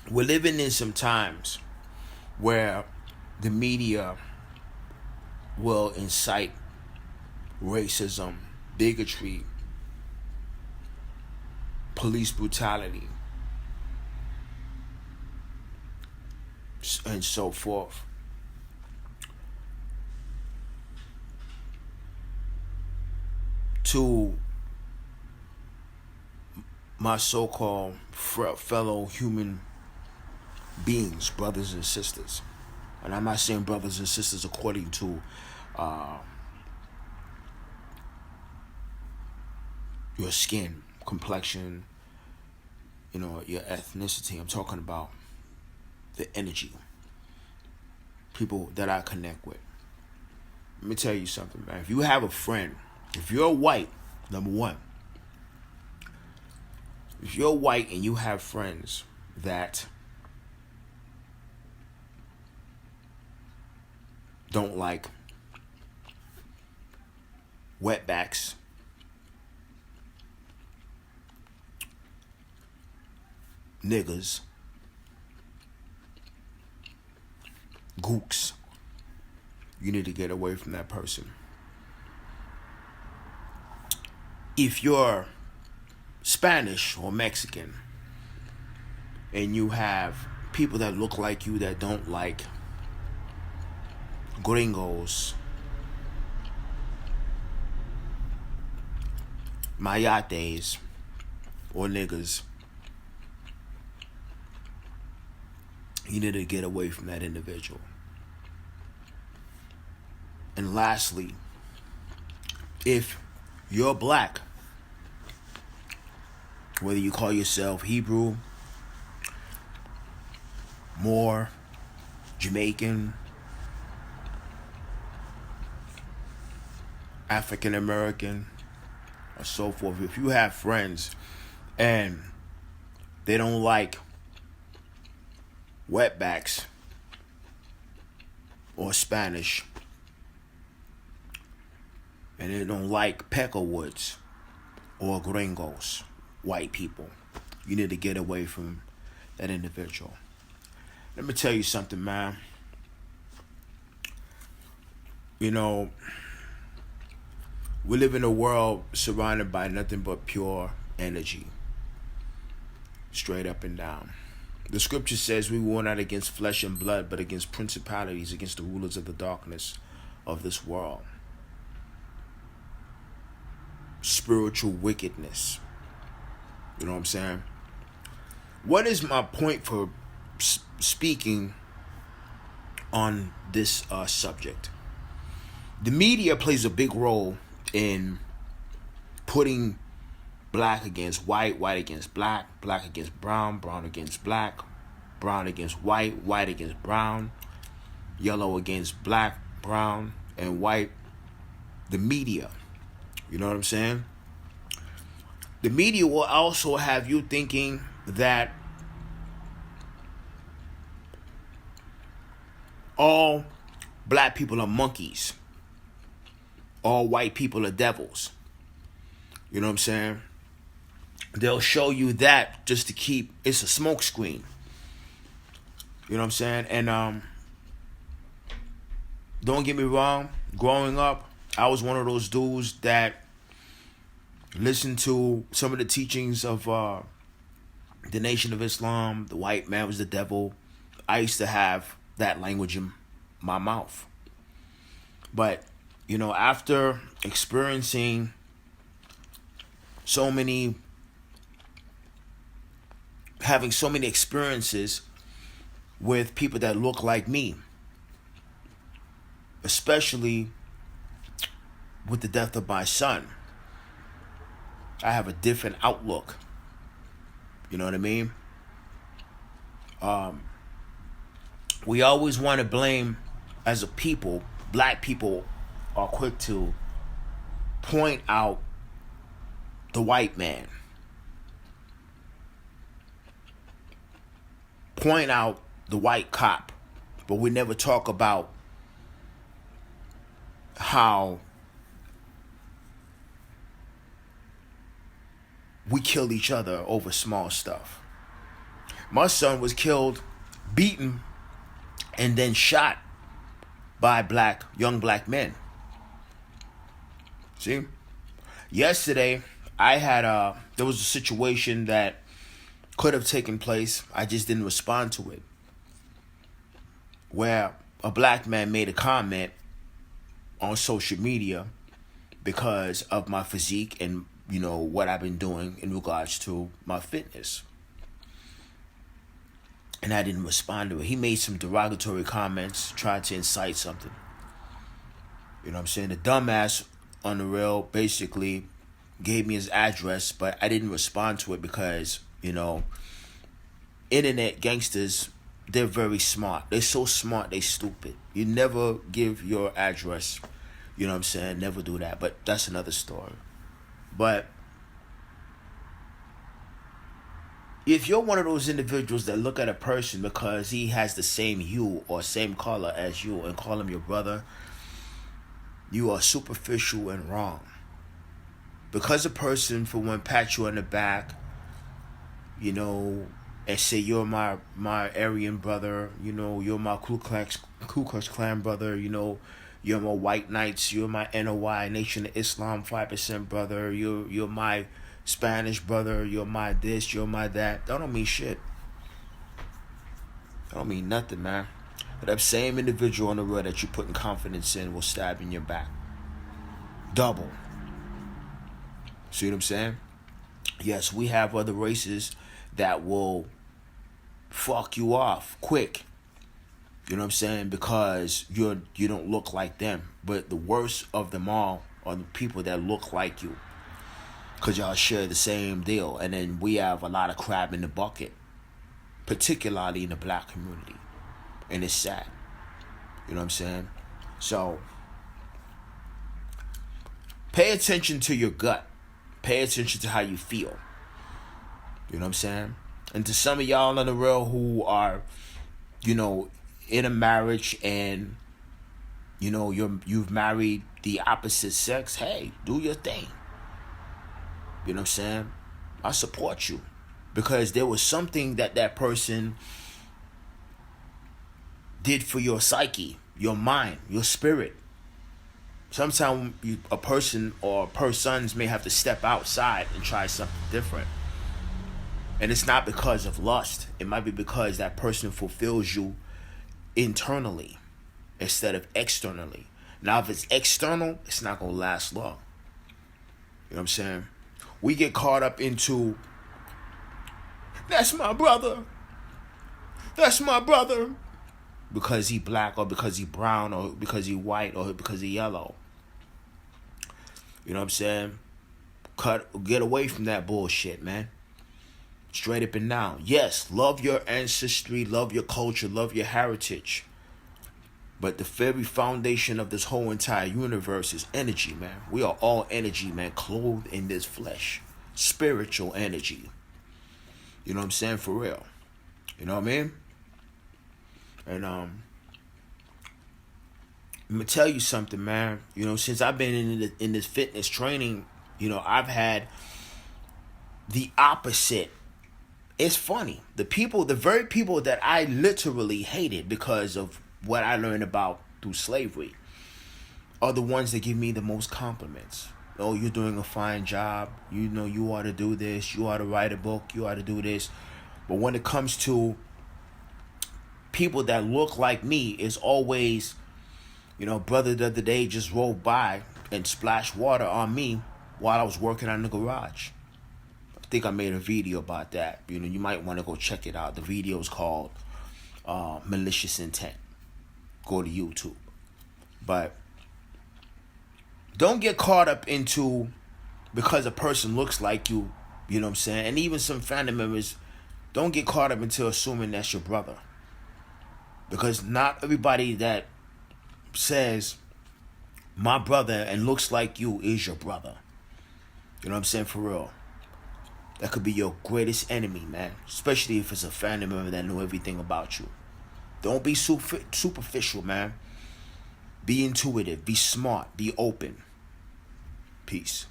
We're living in some times where the media will incite racism, bigotry, police brutality, and so forth. To my so-called fellow human beings, brothers and sisters. And I'm not saying brothers and sisters according to uh, your skin, complexion, your ethnicity. I'm talking about the energy, people that I connect with. Let me tell you something, man. If you have a friend, if you're white, number one, if you're white and you have friends that don't like wetbacks, niggas, gooks, you need to get away from that person. If you're Spanish or Mexican and you have people that look like you that don't like gringos, mayates, or niggas, you need to get away from that individual. And lastly, if you're black, whether you call yourself Hebrew, Moor, Jamaican, African American, or so forth, if you have friends and they don't like wetbacks or Spanish, and they don't like peckerwoods or gringos, white people, you need to get away from that individual. Let me tell you something, man. We live in a world surrounded by nothing but pure energy, straight up and down. The scripture says we war not against flesh and blood, but against principalities, against the rulers of the darkness of this world. Spiritual wickedness. You know what I'm saying? What is my point for speaking on this subject? The media plays a big role in putting black against white, white against black, black against brown, brown against black, brown against white, white against brown, yellow against black, brown, and white. The media. You know what I'm saying? The media will also have you thinking that all black people are monkeys. All white people are devils. You know what I'm saying? They'll show you that just to keep, it's a smoke screen. You know what I'm saying? And don't get me wrong, growing up, I was one of those dudes that listened to some of the teachings of the Nation of Islam. The white man was the devil. I used to have that language in my mouth. But, after experiencing having so many experiences with people that look like me, especially with the death of my son, I have a different outlook. You know what I mean? We always want to blame, as a people, black people are quick to point out the white man, point out the white cop, but we never talk about how we kill each other over small stuff. My son was killed, beaten, and then shot by young black men. See? Yesterday, there was a situation that could have taken place. I just didn't respond to it. Where a black man made a comment on social media because of my physique and, what I've been doing in regards to my fitness. And I didn't respond to it. He made some derogatory comments, tried to incite something. You know what I'm saying? The dumbass on the rail basically gave me his address, but I didn't respond to it because, internet gangsters, they're very smart. They're so smart, they stupid. You never give your address. You know what I'm saying? Never do that. But that's another story. But if you're one of those individuals that look at a person because he has the same hue or same color as you and call him your brother, you are superficial and wrong. Because a person, for one, pat you on the back, and say you're my Aryan brother, you're my Ku Klux Klan brother, you're my White Knights, you're my NOI, Nation of Islam 5% brother, you're my Spanish brother, you're my this, you're my that. That don't mean shit. That don't mean nothing, man. But that same individual on the road that you're putting confidence in will stab in your back. Double. See what I'm saying? Yes, we have other races that will fuck you off quick. You know what I'm saying? Because you don't look like them. But the worst of them all are the people that look like you. Because y'all share the same deal. And then we have a lot of crab in the bucket. Particularly in the black community. And it's sad. You know what I'm saying? So, pay attention to your gut. Pay attention to how you feel. You know what I'm saying? And to some of y'all on the real who are, in a marriage and, you've married the opposite sex, hey, do your thing. You know what I'm saying? I support you. Because there was something that person did for your psyche, your mind, your spirit. Sometimes a person or persons may have to step outside and try something different. And it's not because of lust. It might be because that person fulfills you internally instead of externally. Now, if it's external, it's not going to last long. You know what I'm saying? We get caught up into, that's my brother. That's my brother. Because he black or because he brown or because he white or because he yellow. You know what I'm saying? Get away from that bullshit, man. Straight up and down. Yes, love your ancestry, love your culture, love your heritage. But the very foundation of this whole entire universe is energy, man. We are all energy, man, clothed in this flesh. Spiritual energy. You know what I'm saying? For real. You know what I mean? And I'm gonna tell you something, man. Since I've been in this fitness training, I've had the opposite. It's funny. The very people that I literally hated because of what I learned about through slavery are the ones that give me the most compliments. Oh, you're doing a fine job. You ought to do this. You ought to write a book. You ought to do this. But when it comes to people that look like me, is always, brother the other day just rolled by and splashed water on me while I was working on the garage. I think I made a video about that. You might want to go check it out. The video is called Malicious Intent. Go to YouTube. But don't get caught up into because a person looks like you, you know what I'm saying? And even some family members, don't get caught up into assuming that's your brother. Because not everybody that says my brother and looks like you is your brother. You know what I'm saying? For real. That could be your greatest enemy, man. Especially if it's a family member that know everything about you. Don't be superficial, man. Be intuitive. Be smart. Be open. Peace.